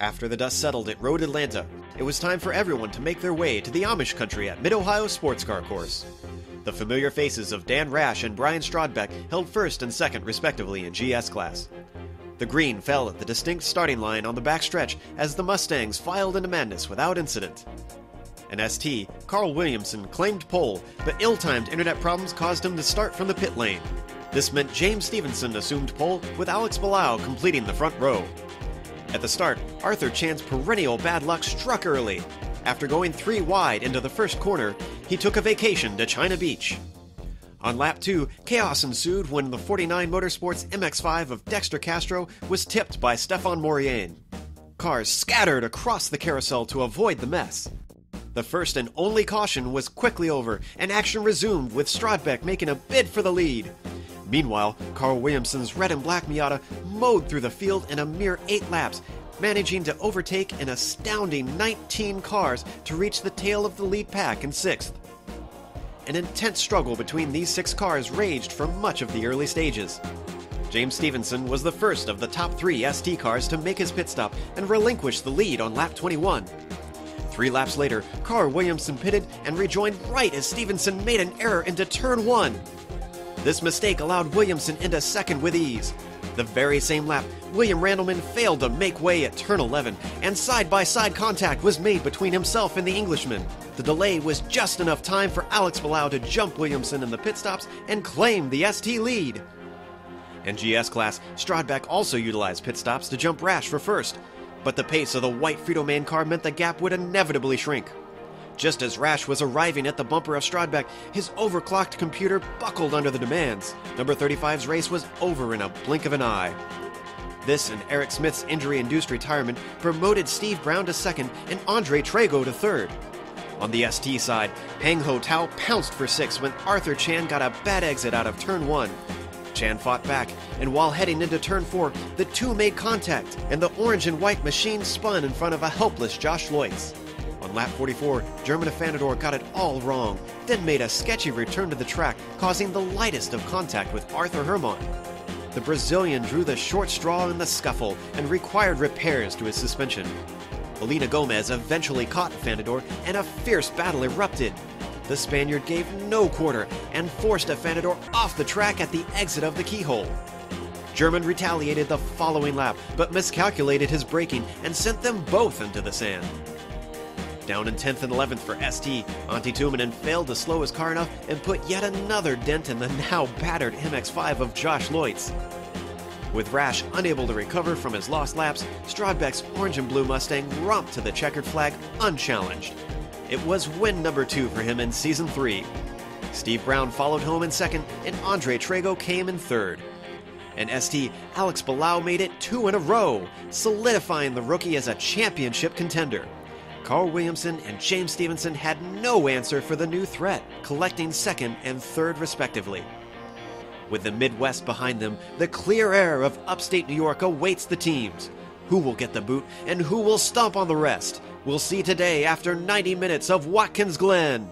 After the dust settled at Road Atlanta, it was time for everyone to make their way to the Amish country at Mid-Ohio Sports Car Course. The familiar faces of Dan Rash and Brian Strodbeck held first and second respectively in GS class. The green fell at the distinct starting line on the backstretch as the Mustangs filed into madness without incident. In ST, Carl Williamson claimed pole, but ill-timed internet problems caused him to start from the pit lane. This meant James Stevenson assumed pole, with Alex Bilal completing the front row. At the start, Arthur Chan's perennial bad luck struck early. After going 3 wide into the first corner, he took a vacation to China Beach. On lap 2, chaos ensued when the 49 Motorsports MX-5 of Dexter Castro was tipped by Stefan Maurienne. Cars scattered across the carousel to avoid the mess. The first and only caution was quickly over, and action resumed with Strodbeck making a bid for the lead. Meanwhile, Carl Williamson's red and black Miata mowed through the field in a mere 8 laps, managing to overtake an astounding 19 cars to reach the tail of the lead pack in 6th. An intense struggle between these 6 cars raged for much of the early stages. James Stevenson was the first of the top 3 ST cars to make his pit stop and relinquish the lead on lap 21. 3 laps later, Carl Williamson pitted and rejoined right as Stevenson made an error into turn 1. This mistake allowed Williamson into second with ease. The very same lap, William Randleman failed to make way at turn 11, and side-by-side contact was made between himself and the Englishman. The delay was just enough time for Alex Bilal to jump Williamson in the pit stops and claim the ST lead. In GS class, Strodbeck also utilized pit stops to jump Rash for first, but the pace of the white Frito-Man car meant the gap would inevitably shrink. Just as Rash was arriving at the bumper of Strodbeck, his overclocked computer buckled under the demands. Number 35's race was over in a blink of an eye. This and Eric Smith's injury-induced retirement promoted Steve Brown to second and Andre Trago to third. On the ST side, Hang Ho Tao pounced for 6th when Arthur Chan got a bad exit out of turn 1. Chan fought back, and while heading into turn 4, the two made contact, and the orange and white machine spun in front of a helpless Josh Loitz. On lap 44, German Affanador got it all wrong, then made a sketchy return to the track, causing the lightest of contact with Arthur Hermont. The Brazilian drew the short straw in the scuffle and required repairs to his suspension. Molina Gomez eventually caught Affanador, and a fierce battle erupted. The Spaniard gave no quarter and forced Affanador off the track at the exit of the keyhole. German retaliated the following lap, but miscalculated his braking and sent them both into the sand. Down in 10th and 11th for ST, Antti Tuominen failed to slow his car enough and put yet another dent in the now battered MX-5 of Josh Loitz. With Rash unable to recover from his lost laps, Strodbeck's orange and blue Mustang romped to the checkered flag unchallenged. It was win number 2 for him in Season 3. Steve Brown followed home in second, and Andre Trago came in third. In ST, Alex Bilal made it 2 in a row, solidifying the rookie as a championship contender. Carl Williamson and James Stevenson had no answer for the new threat, collecting 2nd and 3rd respectively. With the Midwest behind them, the clear air of upstate New York awaits the teams. Who will get the boot and who will stomp on the rest? We'll see today after 90 minutes of Watkins Glen.